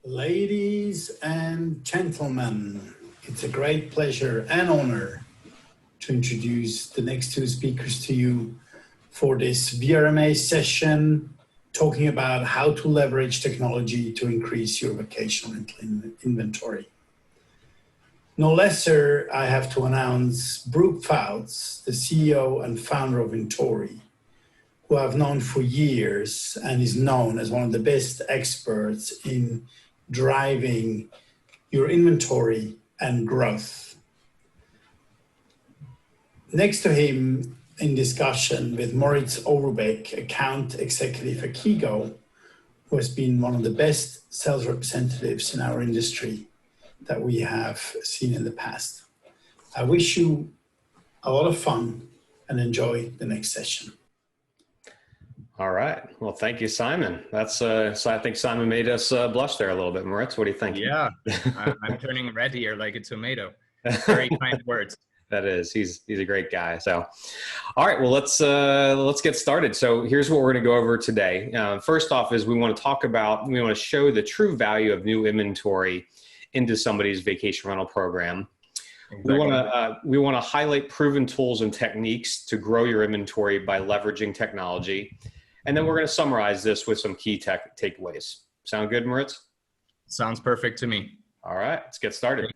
Ladies and gentlemen, it's a great pleasure and honor to introduce the next two speakers to you for this VRMA session, talking about how to leverage technology to increase your vacation rental inventory. No lesser, I have to announce Brooke Pfautz, the CEO and founder of Vintory, who I've known for years and is known as one of the best experts in driving your inventory and growth. Next to him in discussion with Moritz Overbeck, account executive at Kigo, who has been one of the best sales representatives in our industry that we have seen in the past. I wish you a lot of fun and enjoy the next session. All right. Well, thank you, Simon. That's so I think Simon made us blush there a little bit. Moritz, what do you think? Yeah, I'm turning red here like a tomato. Very kind words. That is, he's a great guy. So, all right. Well, let's get started. So here's what we're going to go over today. First off is we want to show the true value of new inventory into somebody's vacation rental program. Exactly. We want to highlight proven tools and techniques to grow your inventory by leveraging technology. And then we're going to summarize this with some key takeaways. Sound good, Moritz? Sounds perfect to me. All right, let's get started.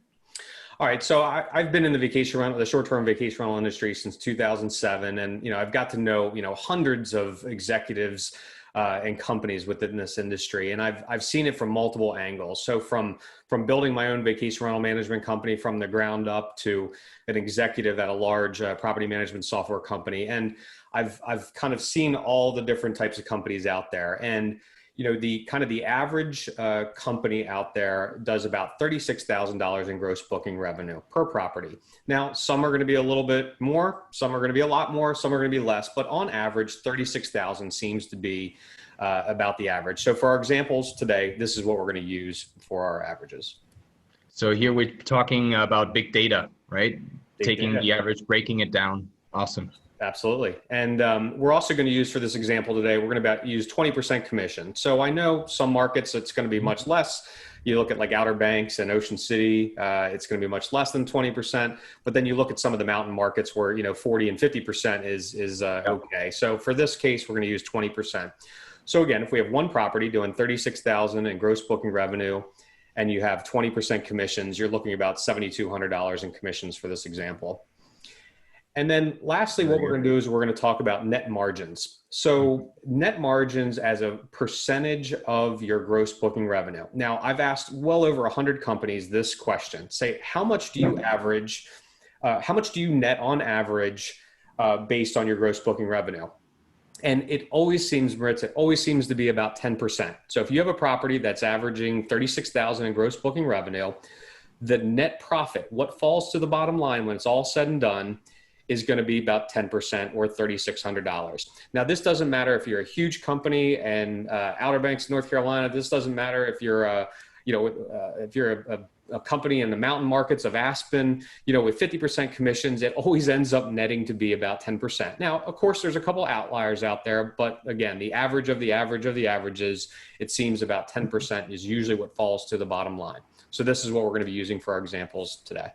All right, so I've been in the short-term vacation rental industry since 2007, and I've got to know hundreds of executives and companies within this industry, and I've seen it from multiple angles. So from building my own vacation rental management company from the ground up to an executive at a large property management software company, and I've kind of seen all the different types of companies out there, and the average company out there does about $36,000 in gross booking revenue per property. Now, some are going to be a little bit more, some are going to be a lot more, some are going to be less, but on average, 36,000 seems to be about the average. So for our examples today, this is what we're going to use for our averages. So here we're talking about big data, right? Taking the average, breaking it down. Awesome. Absolutely. And we're also going to use for this example today, we're going to use 20% commission. So I know some markets, it's going to be much less. You look at like Outer Banks and Ocean City, it's going to be much less than 20%. But then you look at some of the mountain markets where 40 and 50% is okay. So for this case, we're going to use 20%. So again, if we have one property doing 36,000 in gross booking revenue, and you have 20% commissions, you're looking about $7,200 in commissions for this example. And then lastly, what we're going to do is we're going to talk about net margins. So net margins as a percentage of your gross booking revenue. Now, I've asked well over 100 companies this question. Say, how much do you average, how much do you net on average based on your gross booking revenue? And it always seems, Moritz, to be about 10%. So if you have a property that's averaging 36,000 in gross booking revenue, the net profit, what falls to the bottom line when it's all said and done, is going to be about 10% or $3,600. Now, this doesn't matter if you're a huge company and Outer Banks, North Carolina. This doesn't matter if you're a company in the mountain markets of Aspen, with 50% commissions. It always ends up netting to be about 10%. Now, of course, there's a couple outliers out there, but again, the average of the average of the averages, it seems about 10% is usually what falls to the bottom line. So this is what we're going to be using for our examples today.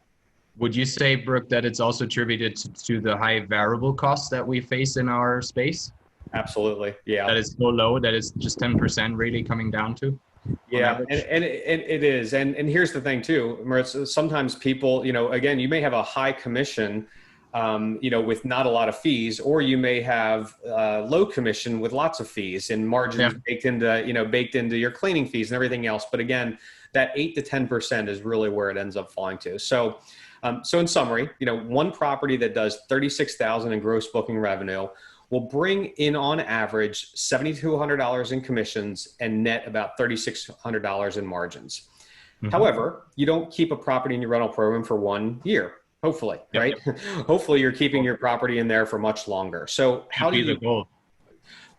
Would you say, Brooke, that it's also attributed to the high variable costs that we face in our space? Absolutely, yeah. That is so low that it's just 10% really coming down to? Yeah, and it is. And here's the thing too, Moritz, sometimes people, again, you may have a high commission, with not a lot of fees, or you may have low commission with lots of fees and margins baked into your cleaning fees and everything else. But again, that 8 to 10% is really where it ends up falling to. So in summary, one property that does 36,000 in gross booking revenue will bring in on average $7,200 in commissions and net about $3,600 in margins. Mm-hmm. However, you don't keep a property in your rental program for 1 year, hopefully, right? Yep. Hopefully you're keeping your property in there for much longer. So how do you... the goal?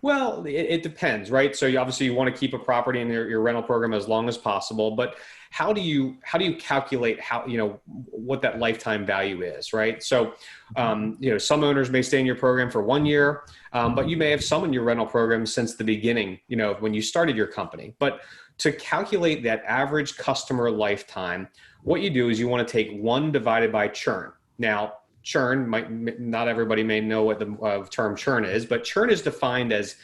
Well, it depends, right? So obviously you want to keep a property in your rental program as long as possible, but how do you calculate what that lifetime value is, right? So, some owners may stay in your program for 1 year, but you may have some in your rental program since the beginning, when you started your company. But to calculate that average customer lifetime, what you do is you want to take 1 divided by churn. Now, churn, not everybody may know what the term churn is, but churn is defined as,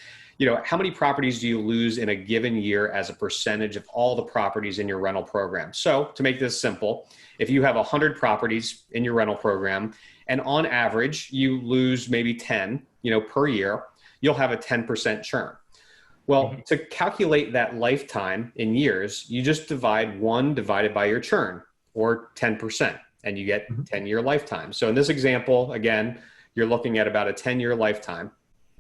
how many properties do you lose in a given year as a percentage of all the properties in your rental program? So to make this simple, if you have 100 properties in your rental program, and on average, you lose maybe 10, per year, you'll have a 10% churn. Well, to calculate that lifetime in years, you just divide 1 divided by your churn, or 10%, and you get 10-year lifetime. So in this example, again, you're looking at about a 10-year lifetime.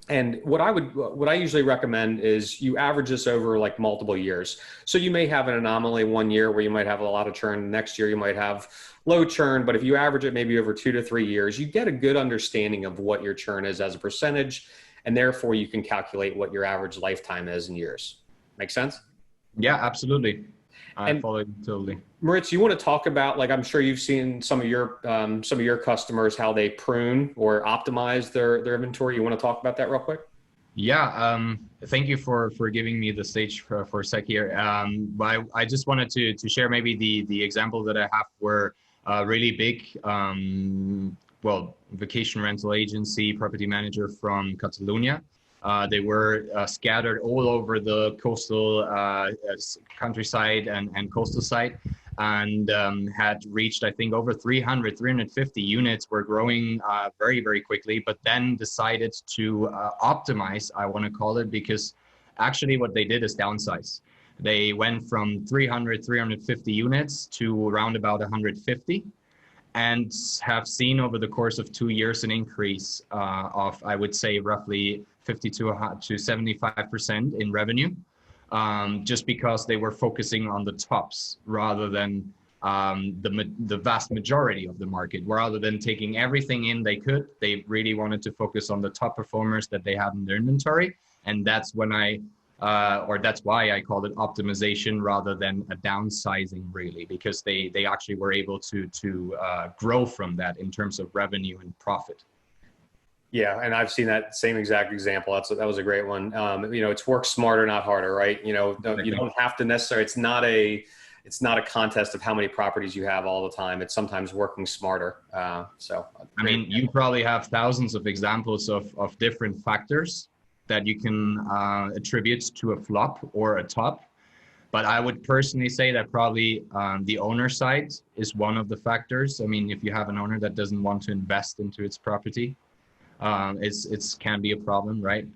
And what I usually recommend is you average this over like multiple years. So you may have an anomaly one year where you might have a lot of churn. Next year you might have low churn, but if you average it maybe over 2 to 3 years, you get a good understanding of what your churn is as a percentage, and therefore you can calculate what your average lifetime is in years. Make sense? Yeah, absolutely. I follow you totally. Moritz, you want to talk about, like, I'm sure you've seen some of your customers, how they prune or optimize their inventory. You want to talk about that real quick? Yeah, thank you for giving me the stage for a sec here. I just wanted to share maybe the example that I have where really big, vacation rental agency, property manager from Catalonia. They were scattered all over the coastal countryside and coastal side, and had reached, I think, over 350 units, were growing very, very quickly, but then decided to optimize, I want to call it, because actually what they did is downsize. They went from 350 units to around about 150. And have seen over the course of 2 years an increase of, I would say, roughly 50 to 75% in revenue, just because they were focusing on the tops rather than the vast majority of the market. Rather than taking everything in they could, they really wanted to focus on the top performers that they had in their inventory. And that's when that's why I called it optimization rather than a downsizing, really, because they actually were able to grow from that in terms of revenue and profit. Yeah, and I've seen that same exact example. That was a great one. It's work smarter, not harder, right? You don't have to necessarily. It's not a contest of how many properties you have all the time. It's sometimes working smarter. I mean, you probably have thousands of examples of different factors that you can attribute to a flop or a top. But I would personally say that probably the owner side is one of the factors. I mean, if you have an owner that doesn't want to invest into its property, it can be a problem, right?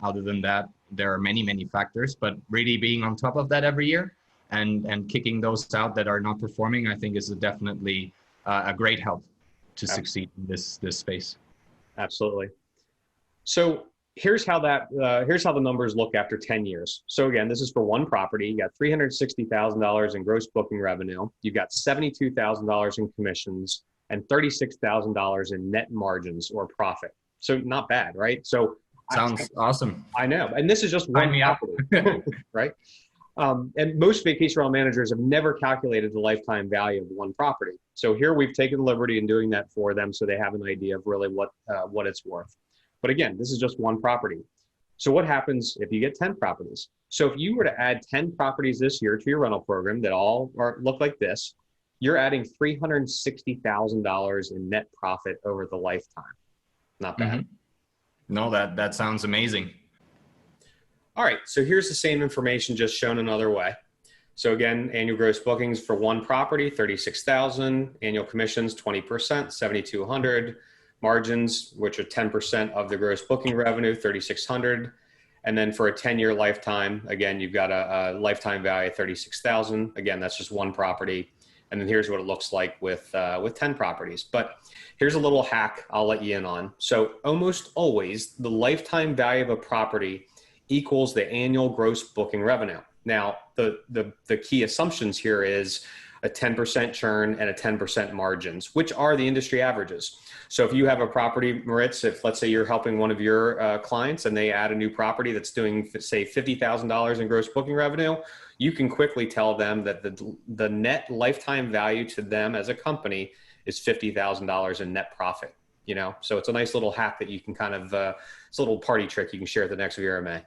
Other than that, there are many, many factors, but really being on top of that every year and kicking those out that are not performing, I think is definitely a great help to succeed in this space. Absolutely. So here's how the numbers look after 10 years. So again, this is for one property. You got $360,000 in gross booking revenue. You've got $72,000 in commissions and $36,000 in net margins or profit. So not bad, right? So sounds awesome. I know. And this is just one property, right? And most vacation rental managers have never calculated the lifetime value of one property. So here we've taken the liberty in doing that for them, so they have an idea of really what it's worth. But again, this is just one property. So what happens if you get 10 properties? So if you were to add 10 properties this year to your rental program that all look like this, you're adding $360,000 in net profit over the lifetime. Not bad. Mm-hmm. No, that sounds amazing. All right, so here's the same information just shown another way. So again, annual gross bookings for one property, 36,000, annual commissions, 20%, 7,200, margins, which are 10% of the gross booking revenue, 3,600. And then for a 10-year lifetime, again, you've got a lifetime value of 36,000. Again, that's just one property. And then here's what it looks like with 10 properties. But here's a little hack I'll let you in on. So almost always the lifetime value of a property equals the annual gross booking revenue. Now, the key assumptions here is a 10% churn and a 10% margins, which are the industry averages. So if you have a property, Moritz, if let's say you're helping one of your clients and they add a new property that's doing, say, $50,000 in gross booking revenue, you can quickly tell them that the net lifetime value to them as a company is $50,000 in net profit. So it's a nice little hack that you can kind of, it's a little party trick you can share at the next VRMA.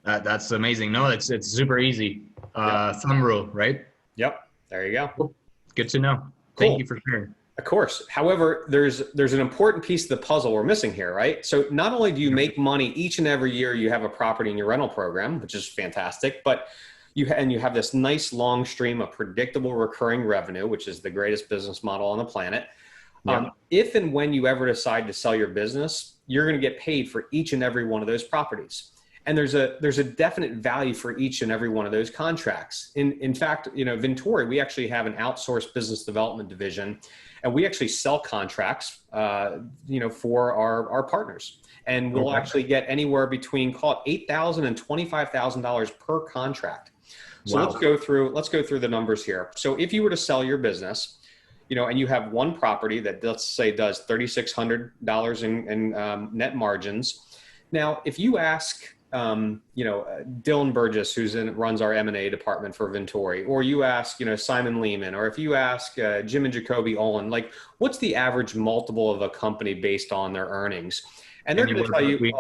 That's amazing. No, it's super easy. Thumb rule, right? Yep. There you go. Cool. Good to know. Cool. Thank you for sharing. Of course. However, there's an important piece of the puzzle we're missing here, right? So not only do you make money each and every year you have a property in your rental program, which is fantastic, but you have this nice long stream of predictable recurring revenue, which is the greatest business model on the planet. Yeah. If and when you ever decide to sell your business, you're going to get paid for each and every one of those properties. And there's a definite value for each and every one of those contracts. In fact, Vintory, we actually have an outsourced business development division, and we actually sell contracts, for our partners. And we'll actually get anywhere between, call it $8,000 and $25,000 per contract. So Wow. let's go through the numbers here. So if you were to sell your business, and you have one property that, let's say, does $3,600 in net margins. Now, if you ask, Dylan Burgess, runs our M&A department for Vintory, or you ask, Simon Lehman, or if you ask Jim and Jacoby Olin, like, what's the average multiple of a company based on their earnings? And they're going to tell you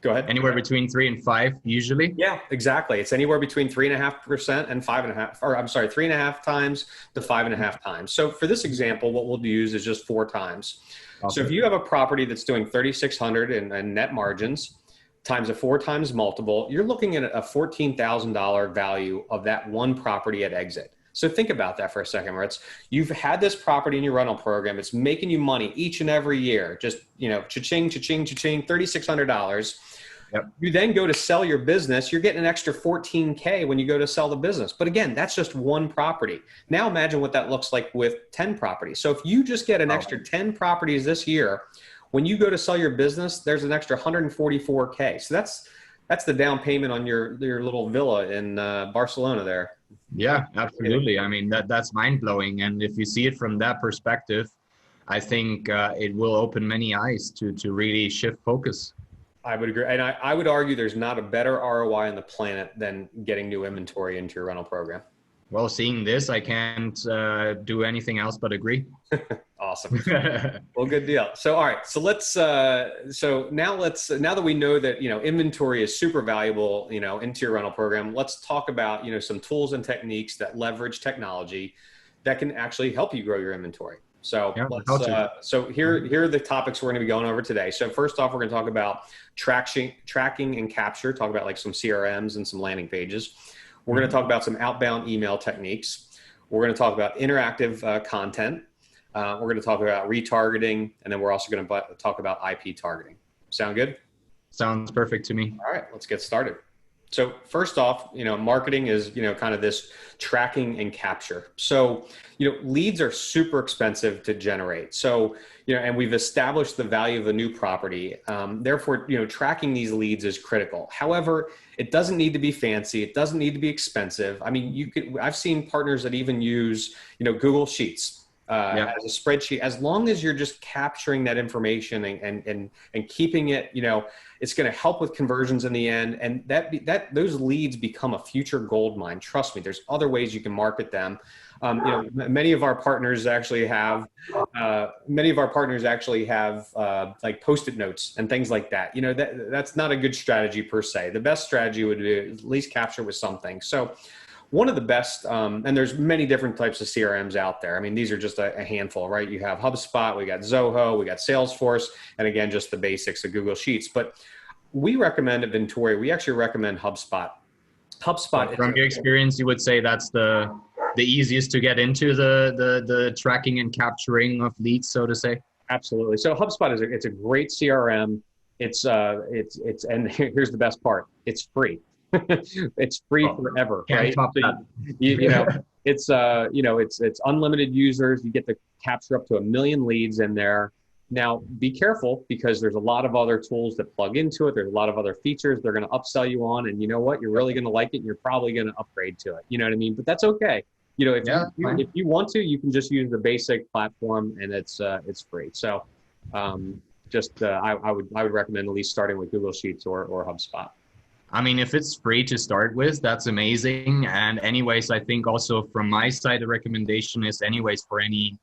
go ahead. Anywhere between 3 and 5 usually. Yeah, exactly. It's anywhere between 3.5% and 3.5 times to 5.5 times. So for this example, what we'll use is just 4 times. Awesome. So if you have a property that's doing 3,600 in net margins times a 4 times multiple, you're looking at a $14,000 value of that one property at exit. So think about that for a second, Moritz. You've had this property in your rental program. It's making you money each and every year. Just, cha-ching, cha-ching, cha-ching, $3,600. Yep. You then go to sell your business. You're getting an extra $14K when you go to sell the business. But again, that's just one property. Now imagine what that looks like with 10 properties. So if you just get an extra 10 properties this year, when you go to sell your business, there's an extra $144K. So that's the down payment on your little villa in Barcelona there. Yeah, absolutely. I mean, that's mind blowing. And if you see it from that perspective, I think it will open many eyes to really shift focus. I would agree. And I would argue there's not a better ROI on the planet than getting new inventory into your rental program. Well, seeing this, I can't do anything else but agree. Awesome. Well, good deal. So, all right. So now that we know that, inventory is super valuable, into your rental program, let's talk about, some tools and techniques that leverage technology that can actually help you grow your inventory. So here are the topics we're going to be going over today. So first off, we're going to talk about tracking and capture, talk about like some CRMs and some landing pages. We're going to talk about some outbound email techniques. We're going to talk about interactive content. We're going to talk about retargeting, and then we're also going to talk about IP targeting. Sound good? Sounds perfect to me. All right, let's get started. So first off, marketing is, kind of this tracking and capture. So, leads are super expensive to generate. So, and we've established the value of a new property. Therefore, tracking these leads is critical. However, it doesn't need to be fancy. It doesn't need to be expensive. I mean, I've seen partners that even use, Google Sheets as a spreadsheet. As long as you're just capturing that information and keeping it, it's going to help with conversions in the end. And those leads become a future gold mine. Trust me, there's other ways you can market them. Many of our partners actually have like Post-it notes and things like that. That's not a good strategy per se. The best strategy would be at least capture with something. So one of the best, and there's many different types of CRMs out there. I mean, these are just a handful, right? You have HubSpot, we got Zoho, we got Salesforce, and again, just the basics of Google Sheets. But we recommend at Vintory, we actually recommend HubSpot. HubSpot. From your experience, you would say that's the easiest to get into the tracking and capturing of leads, so to say? Absolutely. So HubSpot it's a great CRM. And here's the best part. It's free. It's free forever, right? So it's unlimited users. You get to capture up to 1 million leads in there. Now, be careful because there's a lot of other tools that plug into it. There's a lot of other features they're going to upsell you on, and you know what? You're really going to like it, and you're probably going to upgrade to it. You know what I mean? But that's okay. If you want to, you can just use the basic platform, and it's free. So, I would recommend at least starting with Google Sheets or HubSpot. I mean, if it's free to start with, that's amazing. And anyways, I think also from my side, the recommendation is anyways for any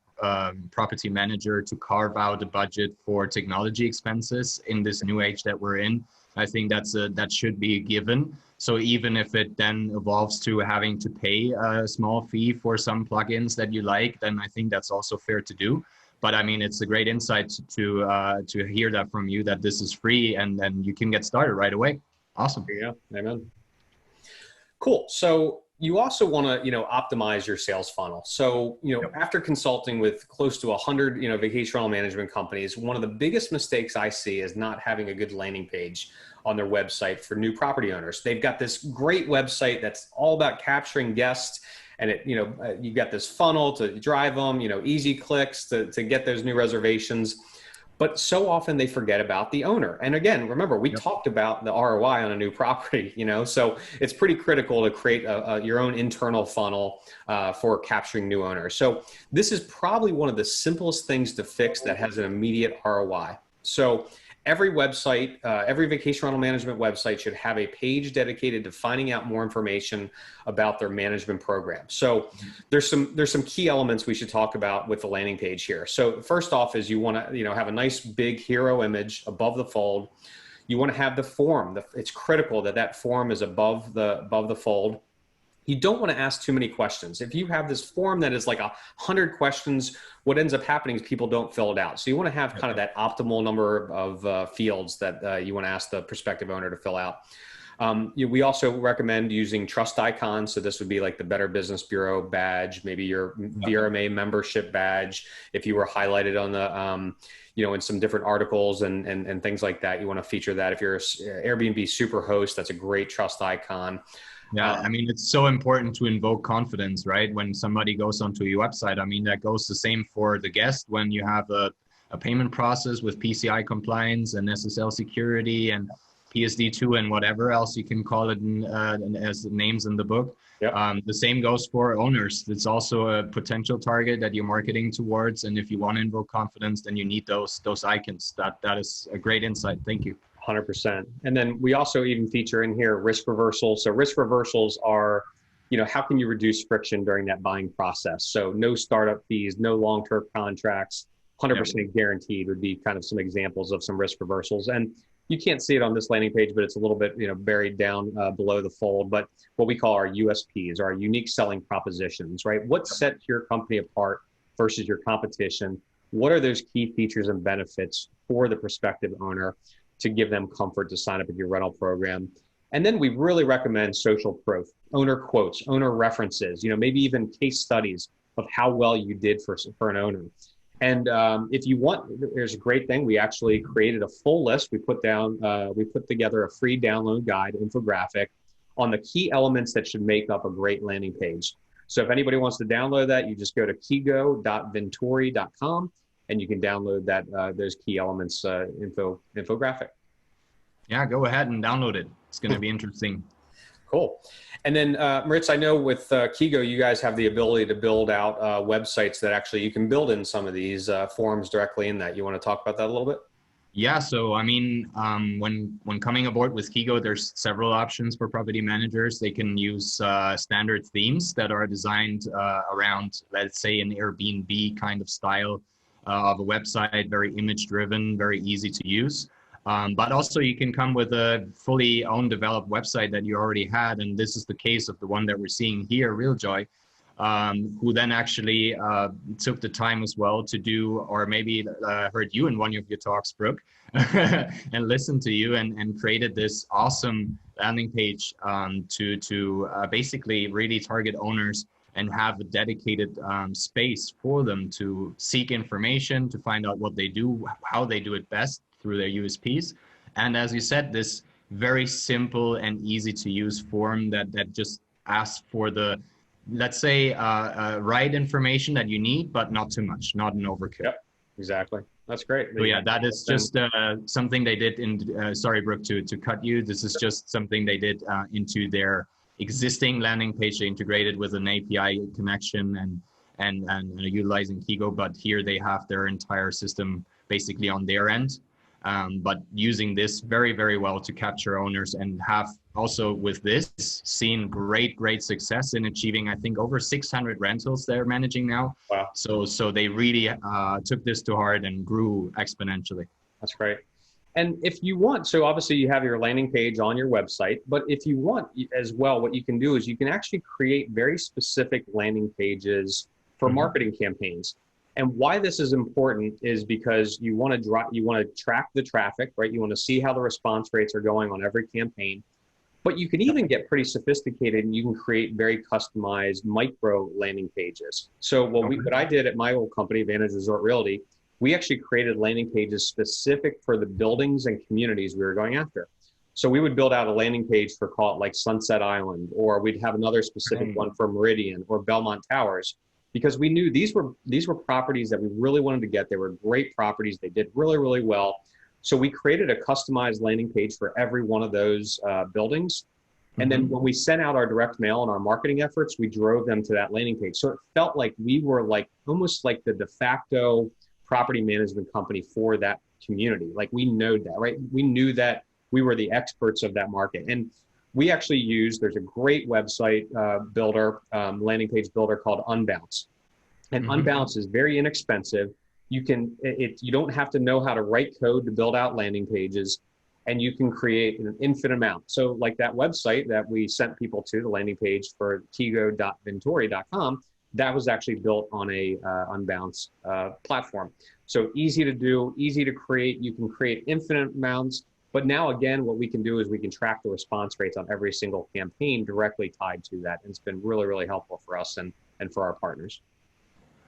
property manager to carve out a budget for technology expenses in this new age that we're in. I think that should be a given. So even if it then evolves to having to pay a small fee for some plugins that you like, then I think that's also fair to do. But I mean, it's a great insight to hear that from you, that this is free and then you can get started right away. Awesome. Yeah, amen. Cool. So you also want to, optimize your sales funnel. So, after consulting with close to 100, vacation rental management companies, one of the biggest mistakes I see is not having a good landing page on their website for new property owners. They've got this great website that's all about capturing guests, and you've got this funnel to drive them, easy clicks to get those new reservations. But so often they forget about the owner. And again, remember, we talked about the ROI on a new property, so it's pretty critical to create your own internal funnel for capturing new owners. So this is probably one of the simplest things to fix that has an immediate ROI. So every website, every vacation rental management website should have a page dedicated to finding out more information about their management program. So there's some key elements we should talk about with the landing page here. So first off is you want to have a nice big hero image above the fold. You want to have the form. It's critical that form is above the fold. You don't want to ask too many questions. If you have this form that is like 100 questions, what ends up happening is people don't fill it out. So you want to have kind of that optimal number of fields that you want to ask the prospective owner to fill out. We also recommend using trust icons. So this would be like the Better Business Bureau badge, maybe your VRMA membership badge. If you were highlighted on the, in some different articles and things like that, you want to feature that. If you're an Airbnb superhost, that's a great trust icon. Yeah, I mean, it's so important to invoke confidence, right? When somebody goes onto your website, I mean, that goes the same for the guest when you have a payment process with PCI compliance and SSL security and PSD2 and whatever else you can call it as names in the book. Yep. The same goes for owners. It's also a potential target that you're marketing towards. And if you want to invoke confidence, then you need those icons. That is a great insight. Thank you. 100%. And then we also even feature in here risk reversals. So risk reversals are, how can you reduce friction during that buying process? So no startup fees, no long-term contracts, 100% guaranteed would be kind of some examples of some risk reversals. And you can't see it on this landing page, but it's a little bit, buried down below the fold, but what we call our USPs, our unique selling propositions, right? What sets your company apart versus your competition? What are those key features and benefits for the prospective owner to give them comfort to sign up with your rental program? And then we really recommend social proof, owner quotes, owner references, maybe even case studies of how well you did for an owner. And if you want, there's a great thing. We actually created a full list. We put together a free download guide infographic on the key elements that should make up a great landing page. So if anybody wants to download that, you just go to kigo.vintory.com and you can download that those key elements infographic. Yeah, go ahead and download it. It's going to be interesting. Cool. And then Moritz, I know with Kigo, you guys have the ability to build out websites that actually you can build in some of these forms directly in that. You want to talk about that a little bit? Yeah, so I mean, when coming aboard with Kigo, there's several options for property managers. They can use standard themes that are designed around, let's say, an Airbnb kind of style of a website, very image driven, very easy to use. But also you can come with a fully owned developed website that you already had. And this is the case of the one that we're seeing here, Realjoy, who then actually took the time as well to do, or maybe heard you in one of your talks, Brooke, and listened to you and created this awesome landing page to basically really target owners and have a dedicated space for them to seek information, to find out what they do, how they do it best through their USPs. And as you said, this very simple and easy to use form that just asks for the, let's say, right information that you need, but not too much, not an overkill. Yep, exactly. That's great. So yeah, that is just something they did in, sorry, Brooke, to cut you. This is just something they did into their existing landing page. They integrated with an API connection and utilizing Kigo, but here they have their entire system basically on their end. But using this very, very well to capture owners, and have also with this seen great success in achieving, I think, over 600 rentals they're managing now. Wow. So they really took this to heart and grew exponentially. That's great. And if you want, so obviously you have your landing page on your website, but if you want as well, what you can do is you can actually create very specific landing pages for marketing campaigns. And why this is important is because you want to track the traffic, right? You want to see how the response rates are going on every campaign. But you can even get pretty sophisticated, and you can create very customized micro landing pages. So what I did at my old company, Vantage Resort Realty, we actually created landing pages specific for the buildings and communities we were going after. So we would build out a landing page for, call it like Sunset Island, or we'd have another specific one for Meridian or Belmont Towers, because we knew these were properties that we really wanted to get. They were great properties. They did really, really well. So we created a customized landing page for every one of those buildings. And then when we sent out our direct mail and our marketing efforts, we drove them to that landing page. So it felt like we were like almost like the de facto property management company for that community. Like we know that, right? We knew that we were the experts of that market. And we actually there's a great website builder, landing page builder called Unbounce. And Unbounce is very inexpensive. You don't have to know how to write code to build out landing pages, and you can create an infinite amount. So like that website that we sent people to, the landing page for kigo.vintory.com, that was actually built on a Unbounce platform. So easy to do, easy to create. You can create infinite amounts. But now, again, what we can do is we can track the response rates on every single campaign directly tied to that. And it's been really, really helpful for us and for our partners.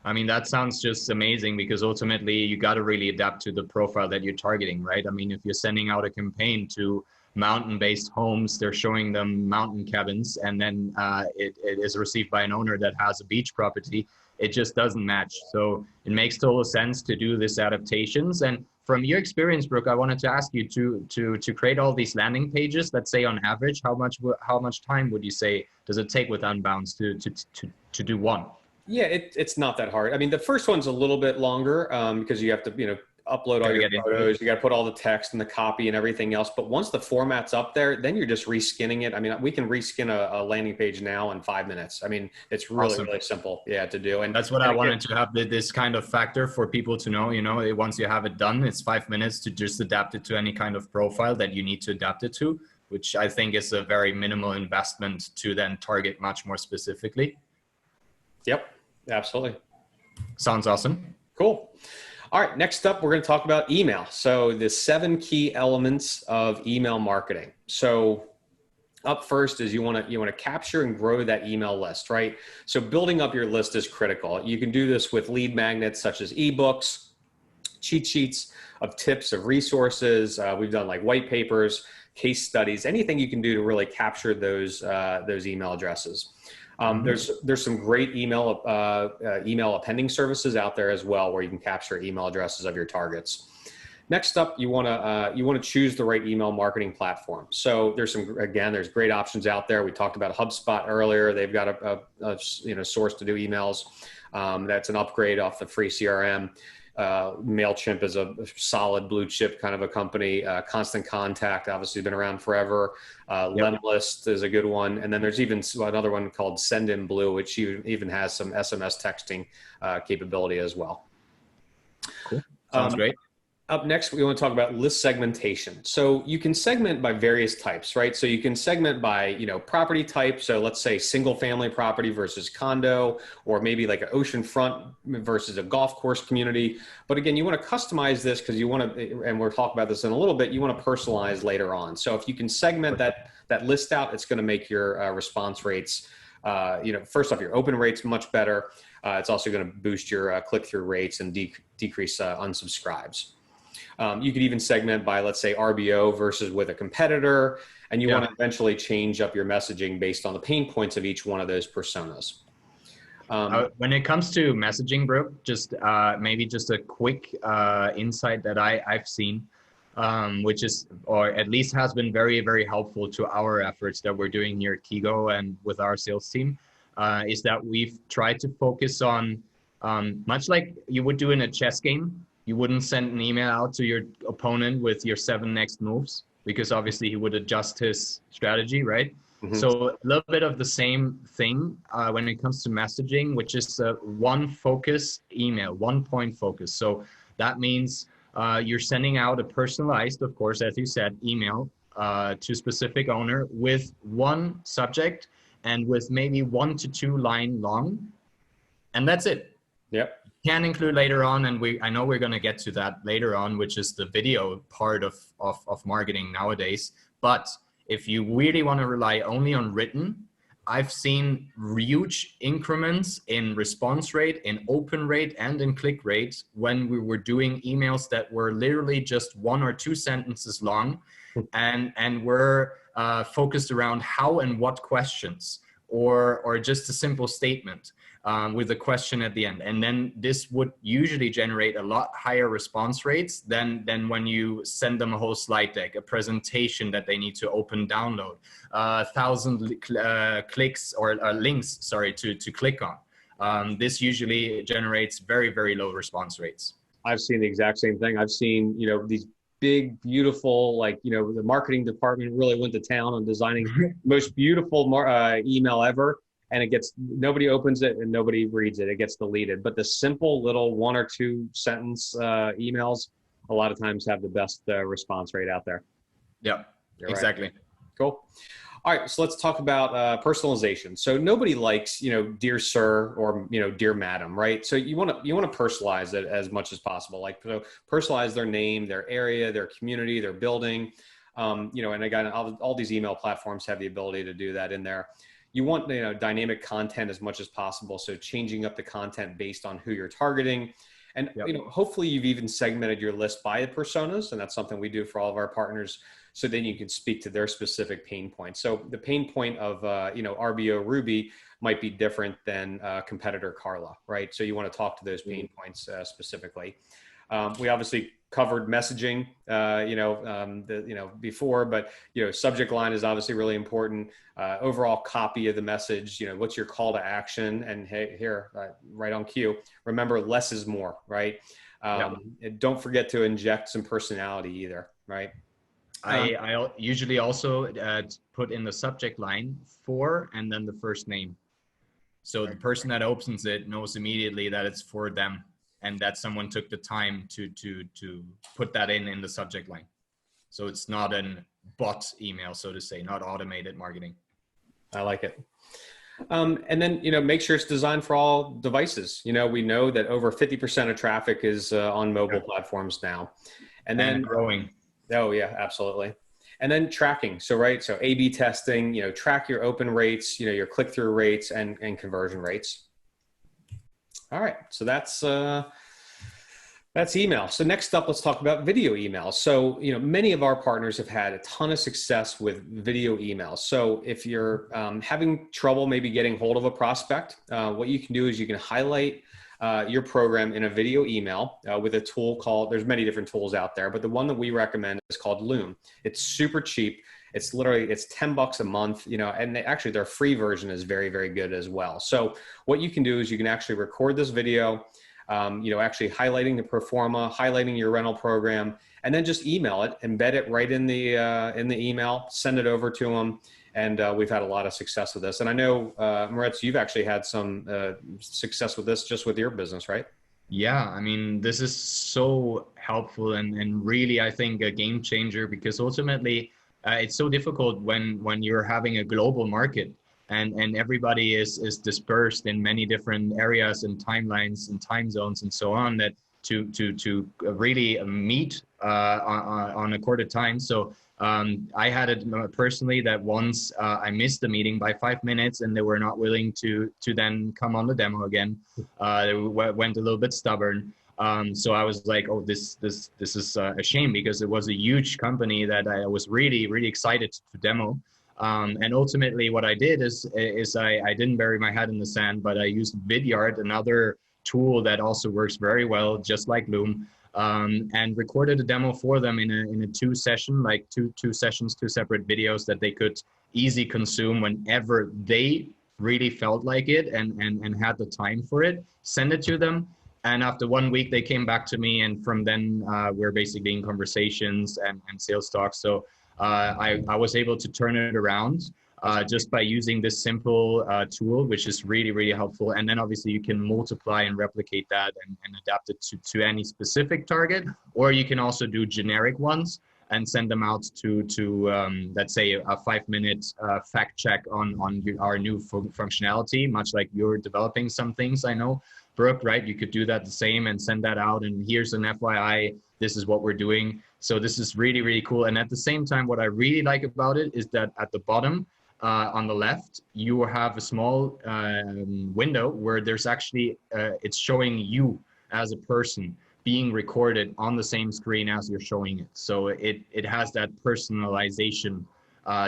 I mean, that sounds just amazing, because ultimately you got to really adapt to the profile that you're targeting, right? I mean, if you're sending out a campaign to mountain-based homes, they're showing them mountain cabins, and then it is received by an owner that has a beach property, it just doesn't match. So it makes total sense to do this adaptations. And from your experience, Brooke, I wanted to ask you to create all these landing pages. Let's say on average, how much time would you say does it take with Unbounce to do one? Yeah, it's not that hard. I mean, the first one's a little bit longer because you have to, upload all your photos. You got to put all the text and the copy and everything else. But once the format's up there, then you're just reskinning it. I mean, we can reskin a landing page now in 5 minutes. I mean, it's really, really simple, to do. And that's what I wanted to have, this kind of factor for people to know, once you have it done, it's 5 minutes to just adapt it to any kind of profile that you need to adapt it to, which I think is a very minimal investment to then target much more specifically. Yep, absolutely. Sounds awesome. Cool. All right, next up, we're going to talk about email. So the 7 key elements of email marketing. So up first is you want to capture and grow that email list, right? So building up your list is critical. You can do this with lead magnets such as ebooks, cheat sheets of tips, of resources. We've done like white papers, case studies, anything you can do to really capture those email addresses. There's some great email appending services out there as well, where you can capture email addresses of your targets. Next up, you want to choose the right email marketing platform. So there's great options out there. We talked about HubSpot earlier. They've got a source to do emails. That's an upgrade off the free CRM. MailChimp is a solid blue chip kind of a company. Constant Contact, obviously been around forever. Lemlist is a good one. And then there's even another one called Sendinblue, which even has some SMS texting capability as well. Cool. Sounds great. Up next, we want to talk about list segmentation. So you can segment by various types, right? So you can segment by, property type. So let's say single family property versus condo, or maybe like an oceanfront versus a golf course community. But again, you want to customize this because you want to, and we'll talk about this in a little bit, you want to personalize later on. So if you can segment that list out, it's going to make your response rates, first off, your open rates much better. It's also going to boost your click-through rates and decrease unsubscribes. You could even segment by, let's say, RBO versus with a competitor, and you want to eventually change up your messaging based on the pain points of each one of those personas. When it comes to messaging, Brooke, maybe just a quick insight that I've seen, which is, or at least has been very, very helpful to our efforts that we're doing here at Kigo and with our sales team, is that we've tried to focus on, much like you would do in a chess game, You wouldn't send an email out to your opponent with your 7 next moves, because obviously he would adjust his strategy, right? So a little bit of the same thing when it comes to messaging, which is a one focus email, 1 point focus. So that means you're sending out a personalized, of course, as you said, email to specific owner with one subject and with maybe 1 to 2 line long, and that's it. Yep. Can include later on, and I know we're going to get to that later on, which is the video part of marketing nowadays. But if you really want to rely only on written, I've seen huge increments in response rate, in open rate, and in click rate when we were doing emails that were literally just 1 or 2 sentences long, and were focused around how and what questions, or just a simple statement with a question at the end. And then this would usually generate a lot higher response rates than when you send them a whole slide deck, a presentation that they need to open, download, 1,000 clicks or links, sorry, to click on. This usually generates very, very low response rates. I've seen the exact same thing. I've seen, these big, beautiful, like, the marketing department really went to town on designing the most beautiful email ever. And nobody opens it and nobody reads it. It gets deleted. But the simple little 1 or 2 sentence emails, a lot of times have the best response rate out there. Yeah, exactly. Right. Cool. All right, so let's talk about personalization. So nobody likes, dear sir or dear madam, right? So you want to personalize it as much as possible. Like, personalize their name, their area, their community, their building. And again, all these email platforms have the ability to do that in there. You want dynamic content as much as possible. So changing up the content based on who you're targeting. And hopefully you've even segmented your list by the personas, and that's something we do for all of our partners. So then you can speak to their specific pain points. So the pain point of RBO Ruby might be different than competitor Carla, right? So you want to talk to those pain points specifically. We obviously covered messaging, before, but subject line is obviously really important. Overall copy of the message, what's your call to action? And hey, here, right on cue, remember less is more, right? And don't forget to inject some personality either, right? I usually also put in the subject line for, and then the first name. So the person that opens it knows immediately that it's for them, and that someone took the time to put that in the subject line. So it's not an bot email, so to say, not automated marketing. I like it. And then, make sure it's designed for all devices. We know that over 50% of traffic is on mobile platforms now. And then growing. Oh yeah, absolutely. And then tracking. So, right. So A/B testing, track your open rates, your click-through rates and conversion rates. All right. So that's email. So next up, let's talk about video emails. So, many of our partners have had a ton of success with video emails. So if you're having trouble maybe getting hold of a prospect, what you can do is you can highlight your program in a video email with a tool called, there's many different tools out there, but the one that we recommend is called Loom. It's super cheap. It's $10 a month, and actually their free version is very, very good as well. So what you can do is you can actually record this video, actually highlighting the pro forma, highlighting your rental program, and then just email it, embed it right in the email, send it over to them. And we've had a lot of success with this. And I know, Moritz, you've actually had some success with this just with your business, right? Yeah, I mean, this is so helpful and really, I think, a game changer, because ultimately it's so difficult when you're having a global market and everybody is dispersed in many different areas and timelines and time zones and so on, that to really meet on a quarter time. So I had it personally that once I missed the meeting by 5 minutes and they were not willing to then come on the demo again. They went a little bit stubborn. So I was like, oh, this is a shame, because it was a huge company that I was really, really excited to demo. And ultimately what I did is I didn't bury my head in the sand, but I used Vidyard, another tool that also works very well, just like Loom. And recorded a demo for them in a 2 session, like two sessions, 2 separate videos that they could easily consume whenever they really felt like it and had the time for it. Send it to them, And after 1 week, they came back to me, and from then we're basically in conversations and sales talks. So I was able to turn it around just by using this simple tool, which is really, really helpful. And then obviously you can multiply and replicate that and adapt it to any specific target, or you can also do generic ones and send them out to let's say a 5-minute fact check on our new functionality, much like you're developing some things, I know, Brooke, right? You could do that the same and send that out, and here's an FYI, this is what we're doing. So this is really, really cool. And at the same time, what I really like about it is that at the bottom on the left, you have a small window where there's actually, it's showing you as a person being recorded on the same screen as you're showing it. So it has that personalization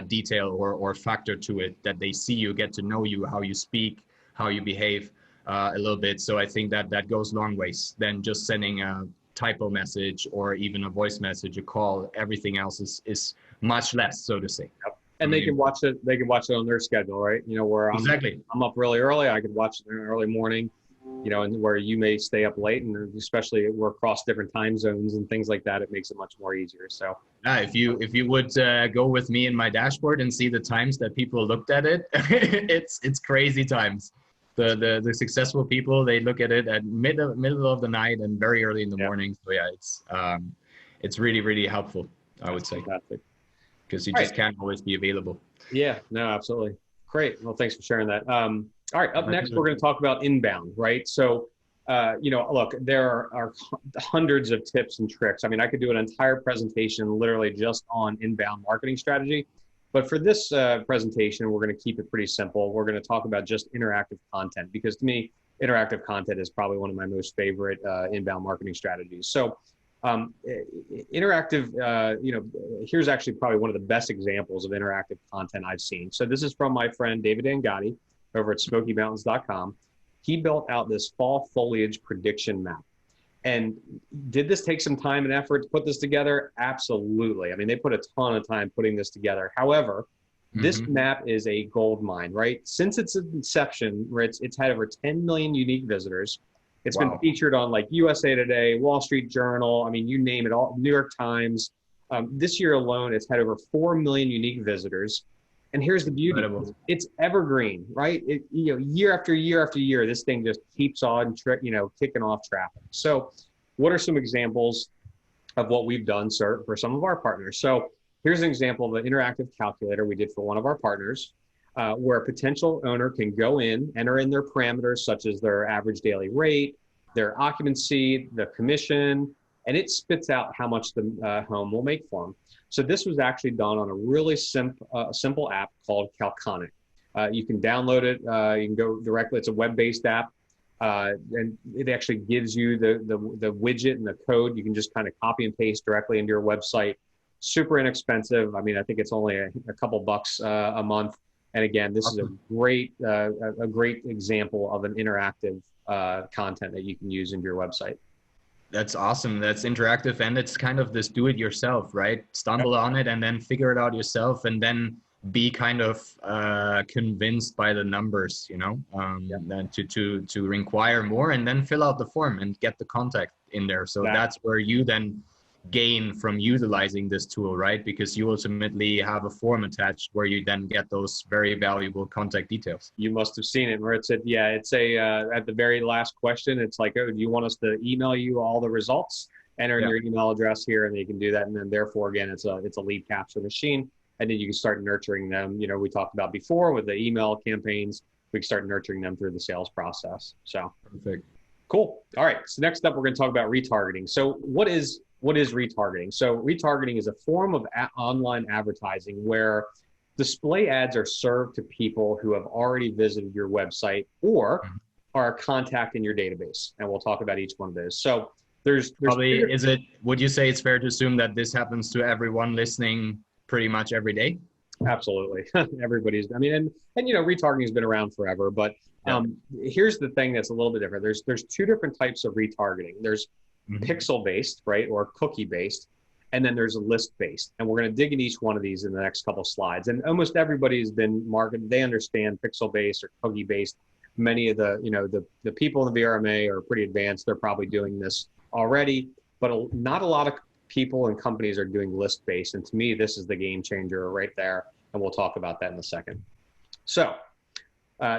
detail or factor to it, that they see you, get to know you, how you speak, how you behave a little bit. So I think that goes long ways than just sending a typo message or even a voice message, a call. Everything else is much less, so to say. Yep. And they can watch it. They can watch it on their schedule, right? You know, where I'm up really early, I could watch it in the early morning. You know, and where you may stay up late, and especially we're across different time zones and things like that, it makes it much more easier. So if you would go with me in my dashboard and see the times that people looked at it, it's crazy times. The successful people, they look at it at middle of the night and very early in the morning. So yeah, it's really, really helpful, I would say. Fantastic. Because you just can't always be available. Yeah, no, absolutely. Great. Well, thanks for sharing that. All right, up next, we're going to talk about inbound, right? So, you know, look, there are hundreds of tips and tricks. I mean, I could do an entire presentation literally just on inbound marketing strategy. But for this presentation, we're going to keep it pretty simple. We're going to talk about just interactive content, because to me, interactive content is probably one of my most favorite inbound marketing strategies. So interactive, you know, here's actually probably one of the best examples of interactive content I've seen. So this is from my friend David Angotti over at SmokyMountains.com. He built out this fall foliage prediction map. And did this take some time and effort to put this together? Absolutely. I mean, they put a ton of time putting this together. However, this map is a gold mine, right? Since its inception, it's had over 10 million unique visitors. It's been featured on like USA Today, Wall Street Journal. I mean, you name it all, New York Times. This year alone, it's had over 4 million unique visitors. And here's the beauty: it's evergreen, right? You know, year after year after year, this thing just keeps on, kicking off traffic. So, what are some examples of what we've done, sir, for some of our partners? So, here's an example of an interactive calculator we did for one of our partners, where a potential owner can go in, enter in their parameters such as their average daily rate, their occupancy, the commission, and it spits out how much the home will make for them. So this was actually done on a really simple app called Calconic. You can download it. You can go directly. It's a web-based app, and it actually gives you the widget and the code. You can just kind of copy and paste directly into your website. Super inexpensive. I mean, I think it's only a couple bucks a month. And again, this is a great example of an interactive content that you can use in your website. That's awesome. That's interactive, and it's kind of this do-it-yourself, right? Stumble on it and then figure it out yourself, and then be kind of convinced by the numbers, you know, then to inquire more, and then fill out the form and get the contact in there. So that's where you then gain from utilizing this tool, right? Because you ultimately have a form attached where you then get those very valuable contact details. You must have seen it where it said, it's at the very last question, it's like, oh, do you want us to email you all the results? Enter in your email address here, and you can do that. And then therefore, again, it's a lead capture machine. And then you can start nurturing them. You know, we talked about before with the email campaigns, we can start nurturing them through the sales process. So perfect. Cool. All right. So next up, we're going to talk about retargeting. So what is retargeting? So retargeting is a form of online advertising where display ads are served to people who have already visited your website or are a contact in your database. And we'll talk about each one of those. So there's probably, would you say it's fair to assume that this happens to everyone listening pretty much every day? Absolutely. Everybody's, I mean, and you know, retargeting has been around forever, but here's the thing that's a little bit different. There's two different types of retargeting. There's pixel-based, right, or cookie-based, and then there's a list-based. And we're going to dig in each one of these in the next couple of slides. And almost everybody has been marketed. They understand pixel-based or cookie-based. many of the, the people in the VRMA are pretty advanced. They're probably doing this already, but not a lot of people and companies are doing list-based. And to me, this is the game changer right there. And we'll talk about that in a second. So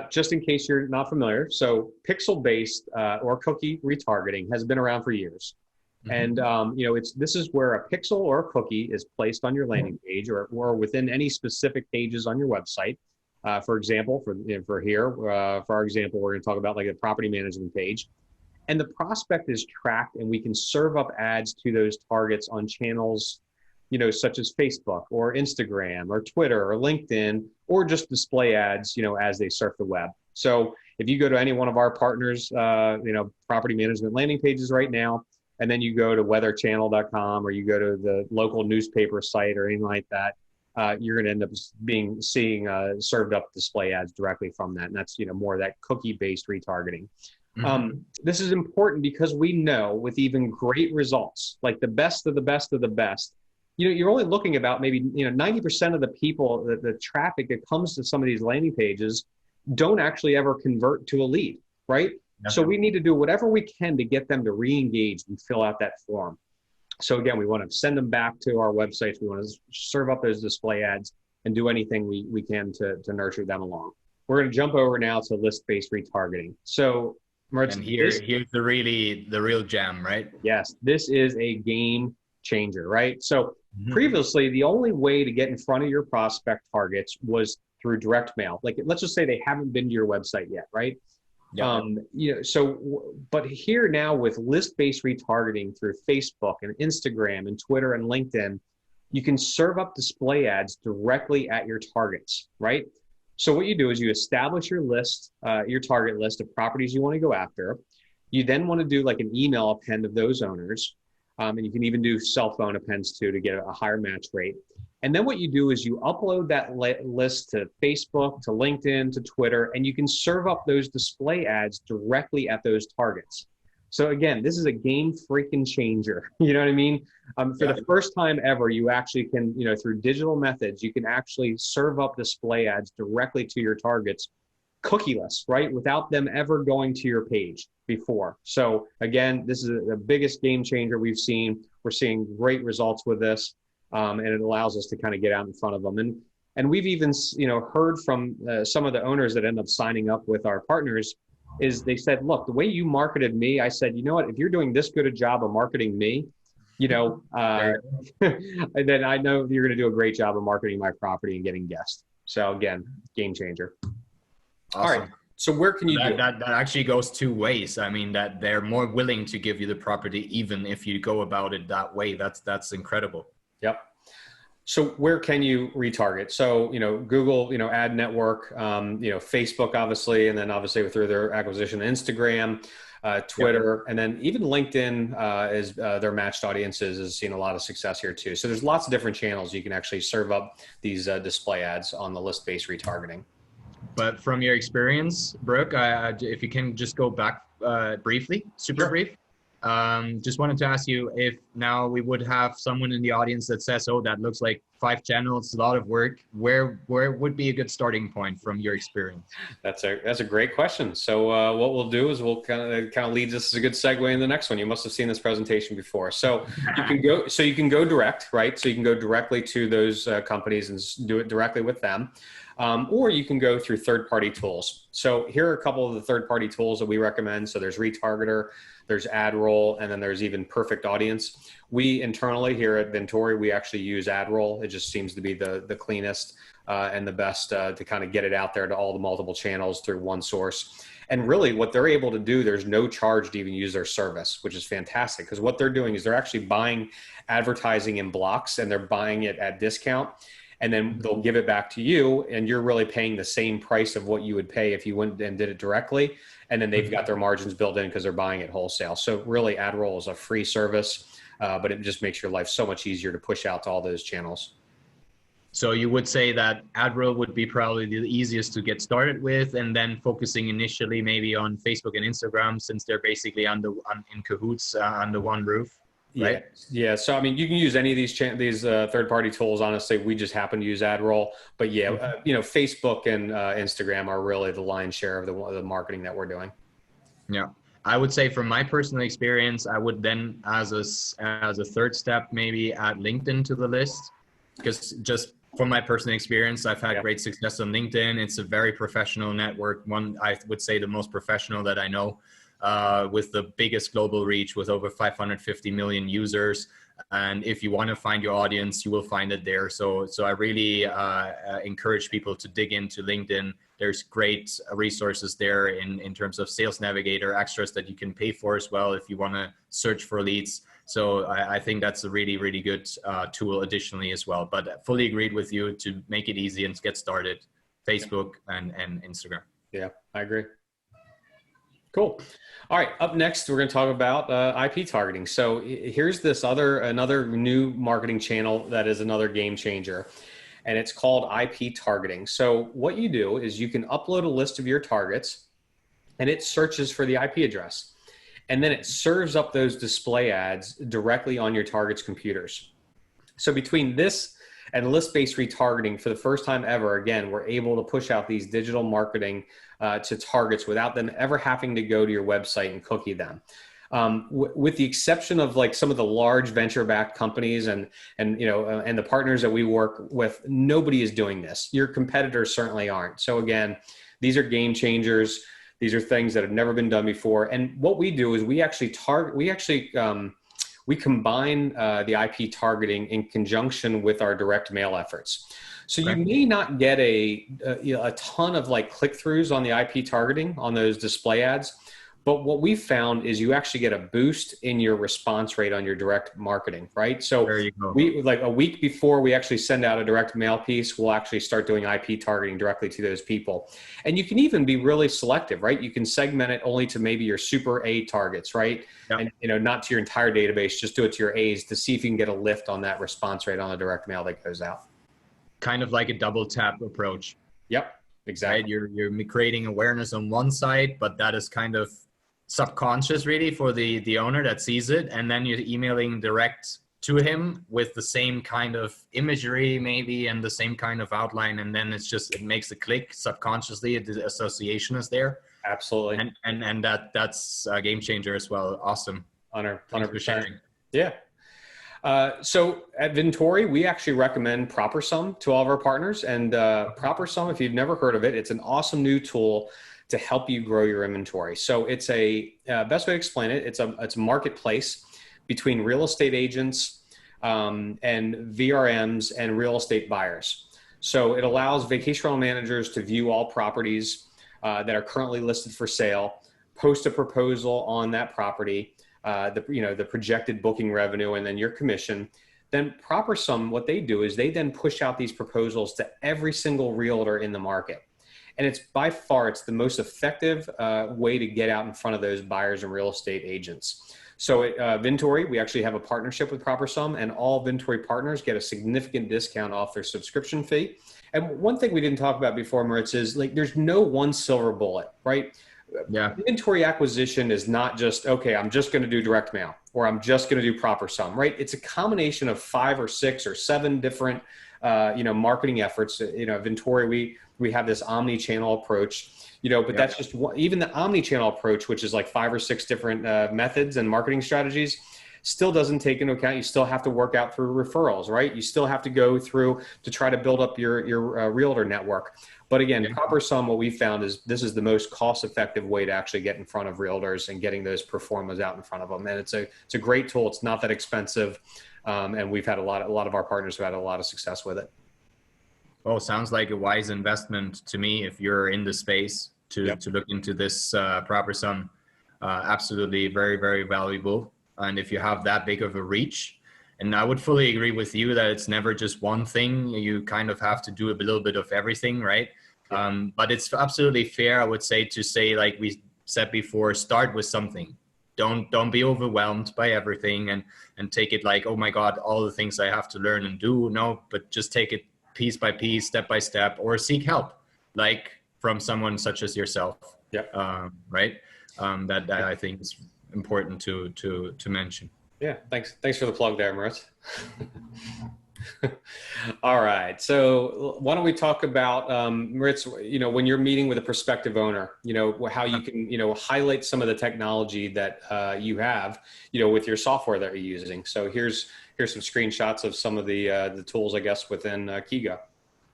just in case you're not familiar, so pixel-based or cookie retargeting has been around for years. And this is where a pixel or a cookie is placed on your landing page or within any specific pages on your website. For example, for our example, we're going to talk about like a property management page. And the prospect is tracked, and we can serve up ads to those targets on channels, such as Facebook or Instagram or Twitter or LinkedIn, or just display ads, as they surf the web. So if you go to any one of our partners, property management landing pages right now, and then you go to weatherchannel.com or you go to the local newspaper site or anything like that, you're going to end up seeing served up display ads directly from that. And that's, more of that cookie-based retargeting. This is important because we know with even great results, like the best of the best of the best, you're only looking about maybe, 90% of the people, the traffic that comes to some of these landing pages don't actually ever convert to a lead, right? So we need to do whatever we can to get them to re-engage and fill out that form. So again, we want to send them back to our websites. We want to serve up those display ads and do anything we can to nurture them along. We're going to jump over now to list-based retargeting. So Moritz, and here's the real gem, right? Yes, this is a game changer, right? So previously, the only way to get in front of your prospect targets was through direct mail. Like, let's just say they haven't been to your website yet, right? Yeah. But here now with list-based retargeting through Facebook and Instagram and Twitter and LinkedIn, you can serve up display ads directly at your targets, right? So what you do is you establish your list, your target list of properties you want to go after. You then want to do like an email append of those owners. And you can even do cell phone appends too to get a higher match rate. And then what you do is you upload that list to Facebook, to LinkedIn, to Twitter, and you can serve up those display ads directly at those targets. So again, this is a game freaking changer. You know what I mean? For the first time ever, you actually can, through digital methods, you can actually serve up display ads directly to your targets, cookieless, right? Without them ever going to your page before. So again, this is the biggest game changer we've seen. We're seeing great results with this. And it allows us to kind of get out in front of them. And we've even, heard from some of the owners that end up signing up with our partners is they said, look, the way you marketed me, I said, you know what, if you're doing this good a job of marketing me, then I know you're going to do a great job of marketing my property and getting guests. So again, game changer. Awesome. All right. So where can you do that actually goes two ways. I mean, that they're more willing to give you the property, even if you go about it that way. That's incredible. Yep. So where can you retarget? So, Google, ad network, Facebook, obviously, and then obviously through their acquisition, Instagram, Twitter, and then even LinkedIn is their matched audiences is seeing a lot of success here too. So there's lots of different channels you can actually serve up these display ads on the list-based retargeting. But from your experience, Brooke, if you can just go back briefly, super brief. Just wanted to ask you if now we would have someone in the audience that says, oh, that looks like 5 channels, a lot of work. Where would be a good starting point from your experience? That's a great question. So what we'll do is we'll kind of lead this as a good segue in the next one. You must have seen this presentation before. So you can go direct, right? So you can go directly to those companies and do it directly with them. Or you can go through third-party tools. So here are a couple of the third-party tools that we recommend. So there's Retargeter, there's AdRoll, and then there's even Perfect Audience. We internally here at Vintory, we actually use AdRoll. It just seems to be the cleanest and the best to kind of get it out there to all the multiple channels through one source. And really what they're able to do, there's no charge to even use their service, which is fantastic because what they're doing is they're actually buying advertising in blocks and they're buying it at discount. And then they'll give it back to you and you're really paying the same price of what you would pay if you went and did it directly. And then they've got their margins built in because they're buying it wholesale. So really AdRoll is a free service, but it just makes your life so much easier to push out to all those channels. So you would say that AdRoll would be probably the easiest to get started with, and then focusing initially maybe on Facebook and Instagram since they're basically in cahoots under one roof. right? Yeah. So, I mean, you can use any of these third-party tools. Honestly, we just happen to use AdRoll. But yeah, Facebook and Instagram are really the lion's share of the marketing that we're doing. Yeah. I would say from my personal experience, I would then, as a third step, maybe add LinkedIn to the list, because just from my personal experience, I've had great success on LinkedIn. It's a very professional network. One, I would say the most professional that I know, with the biggest global reach, with over 550 million users. And if you want to find your audience, you will find it there. So I really encourage people to dig into LinkedIn. There's great resources there in terms of Sales Navigator, extras that you can pay for as well if you want to search for leads. So I think that's a really, really good tool additionally as well. But fully agreed with you to make it easy and get started, Facebook and Instagram. Yeah, I agree. Cool. All right. Up next, we're going to talk about IP targeting. So here's another new marketing channel that is another game changer, and it's called IP targeting. So what you do is you can upload a list of your targets, and it searches for the IP address, and then it serves up those display ads directly on your target's computers. So between this and list-based retargeting, for the first time ever, again, we're able to push out these digital marketing to targets without them ever having to go to your website and cookie them. With the exception of like some of the large venture-backed companies and the partners that we work with, nobody is doing this. Your competitors certainly aren't. So again, these are game changers. These are things that have never been done before. And what we do is we combine the IP targeting in conjunction with our direct mail efforts. So you may not get a ton of like click-throughs on the IP targeting on those display ads, but what we found is you actually get a boost in your response rate on your direct marketing, right? So there you go. We, like a week before we actually send out a direct mail piece, we'll actually start doing IP targeting directly to those people. And you can even be really selective, right? You can segment it only to maybe your super A targets, right? Yep. And not to your entire database, just do it to your A's to see if you can get a lift on that response rate on the direct mail that goes out. Kind of like a double tap approach. Yep, exactly. Right? You're creating awareness on one side, but that is kind of subconscious really for the owner that sees it, and then you're emailing direct to him with the same kind of imagery maybe and the same kind of outline, and then it makes a click subconsciously. The association is there. Absolutely. And that's a game changer as well. Awesome. 100%. Yeah. So at Vintory, we actually recommend ProperSum to all of our partners. And ProperSum, if you've never heard of it, it's an awesome new tool to help you grow your inventory. So it's best way to explain it, it's a marketplace between real estate agents and VRMs and real estate buyers. So it allows vacation rental managers to view all properties that are currently listed for sale, post a proposal on that property, the projected booking revenue, and then your commission. Then ProperSum, what they do is they then push out these proposals to every single realtor in the market. And it's by far, it's the most effective way to get out in front of those buyers and real estate agents. So at Vintory, we actually have a partnership with ProperSum, and all Vintory partners get a significant discount off their subscription fee. And one thing we didn't talk about before, Moritz, is like there's no one silver bullet, right? Yeah. Inventory acquisition is not just, okay, I'm just going to do direct mail or I'm just going to do ProperSum, right? It's a combination of 5 or 6 or 7 different, marketing efforts. Vintory, we have this omni-channel approach, but that's just one. Even the omni-channel approach, which is like 5 or 6 different methods and marketing strategies, still doesn't take into account, you still have to work out through referrals, right? You still have to go through to try to build up your realtor network. But again, ProperSum, what we found is this is the most cost-effective way to actually get in front of realtors and getting those performers out in front of them. And it's a great tool. It's not that expensive. And we've had a lot of our partners have had a lot of success with it. Oh, sounds like a wise investment to me if you're in the space to look into this ProperSum. Absolutely very, very valuable. And if you have that big of a reach, and I would fully agree with you that it's never just one thing. You kind of have to do a little bit of everything, right? But it's absolutely fair, I would say, to say, like we said before, start with something. Don't be overwhelmed by everything and take it like, oh my God, all the things I have to learn and do. No, but just take it piece by piece, step by step, or seek help, like from someone such as yourself. Yeah. Right. That I think is important to mention. Yeah, thanks for the plug there, Moritz. All right, so why don't we talk about, Moritz, when you're meeting with a prospective owner, how you can, highlight some of the technology that you have, with your software that you're using. So here's some screenshots of some of the tools, I guess, within Kigo.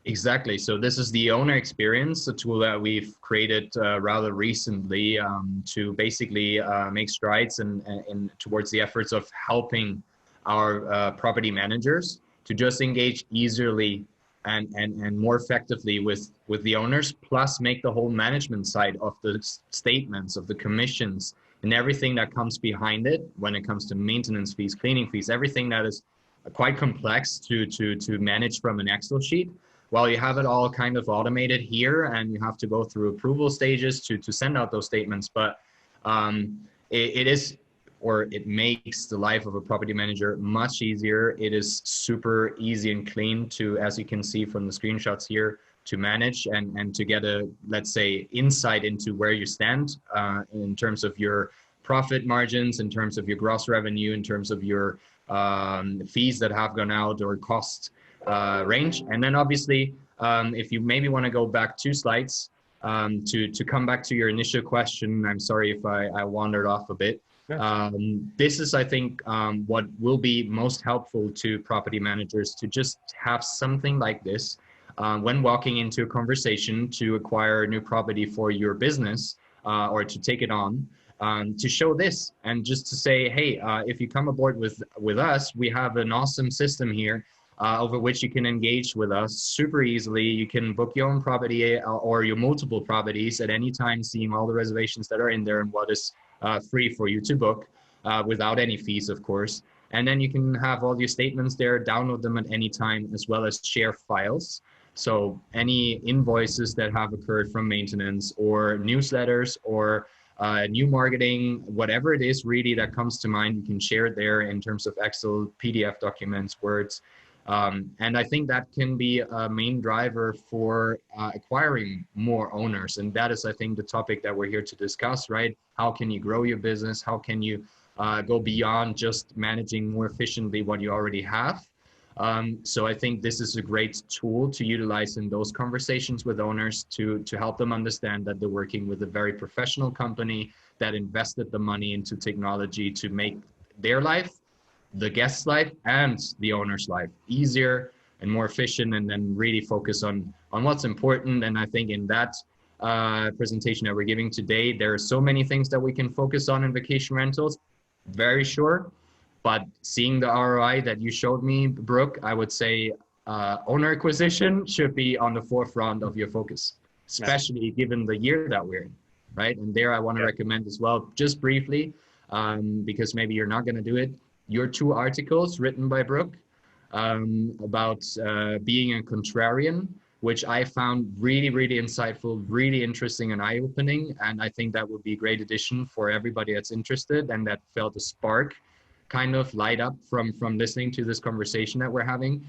Exactly. So this is the owner experience, a tool that we've created rather recently to basically make strides in towards the efforts of helping our property managers to just engage easily and more effectively with the owners, plus make the whole management side of the statements, of the commissions, and everything that comes behind it when it comes to maintenance fees, cleaning fees, everything that is quite complex to manage from an Excel sheet. Well, you have it all kind of automated here, and you have to go through approval stages to send out those statements. But it makes the life of a property manager much easier. It is super easy and clean to, as you can see from the screenshots here, to manage and to get a, let's say, insight into where you stand in terms of your profit margins, in terms of your gross revenue, in terms of your fees that have gone out or cost range. And then obviously, if you maybe want to go back 2 slides to come back to your initial question, I'm sorry if I wandered off a bit. This is, I think, what will be most helpful to property managers, to just have something like this when walking into a conversation to acquire a new property for your business or to take it on. To show this and just to say, hey, if you come aboard with us, we have an awesome system here over which you can engage with us super easily. You can book your own property or your multiple properties at any time, seeing all the reservations that are in there and what is free for you to book without any fees, of course. And then you can have all your statements there, download them at any time, as well as share files. So any invoices that have occurred from maintenance or newsletters or new marketing, whatever it is really that comes to mind, you can share it there in terms of Excel, PDF documents, Words. And I think that can be a main driver for acquiring more owners. And that is, I think, the topic that we're here to discuss, right? How can you grow your business? How can you go beyond just managing more efficiently what you already have? So I think this is a great tool to utilize in those conversations with owners to help them understand that they're working with a very professional company that invested the money into technology to make their life, the guest's life, and the owner's life easier and more efficient, and then really focus on what's important. And I think in that presentation that we're giving today, there are so many things that we can focus on in vacation rentals, very sure. But seeing the ROI that you showed me, Brooke, I would say owner acquisition should be on the forefront of your focus, especially given the year that we're in, right? And there I want to recommend as well, just briefly, because maybe you're not going to do it, your 2 articles written by Brooke about being a contrarian, which I found really, really insightful, really interesting and eye-opening. And I think that would be a great addition for everybody that's interested and that felt a spark kind of light up from listening to this conversation that we're having,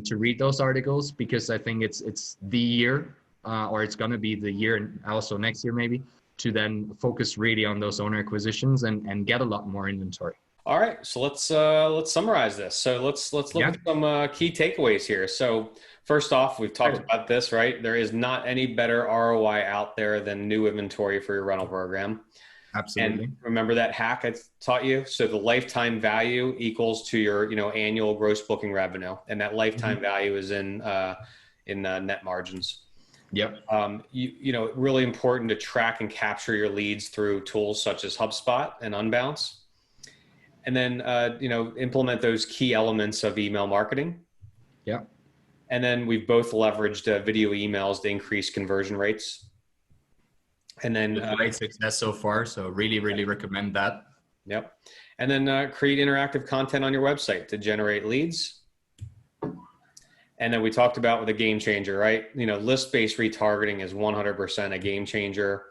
to read those articles, because I think it's the year, or it's going to be the year, and also next year maybe, to then focus really on those owner acquisitions and get a lot more inventory. All right, so let's summarize this. So let's look at some key takeaways here. So first off, we've talked about this, right? There is not any better ROI out there than new inventory for your rental program. Absolutely. And remember that hack I taught you? So the lifetime value equals to your, annual gross booking revenue, and that lifetime value is in net margins. Yep. Really important to track and capture your leads through tools such as HubSpot and Unbounce. And then, implement those key elements of email marketing. Yeah. And then we've both leveraged video emails to increase conversion rates. And then great success so far. So really, really recommend that. Yep. And then create interactive content on your website to generate leads. And then we talked about with a game changer, right? List-based retargeting is 100% a game changer.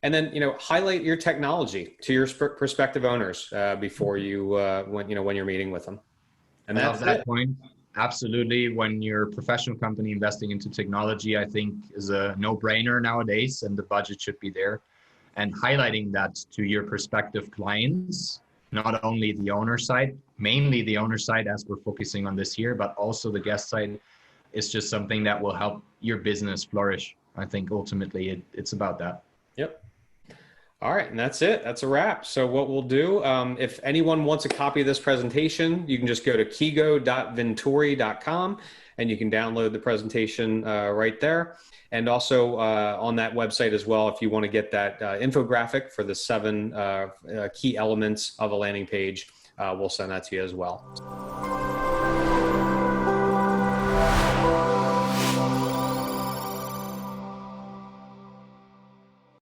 And then, highlight your technology to your prospective owners before you, when you're meeting with them. And that's that point. Absolutely. When you're a professional company investing into technology, I think is a no-brainer nowadays, and the budget should be there. And highlighting that to your prospective clients not only the owner side, mainly the owner side as we're focusing on this year, but also the guest side. It's just something that will help your business flourish. I think ultimately it's about that. Yep. All right, and that's it. That's a wrap. So what we'll do, if anyone wants a copy of this presentation, you can just go to kigo.vintory.com and you can download the presentation right there. And also on that website as well, if you want to get that infographic for the 7 key elements of a landing page, we'll send that to you as well.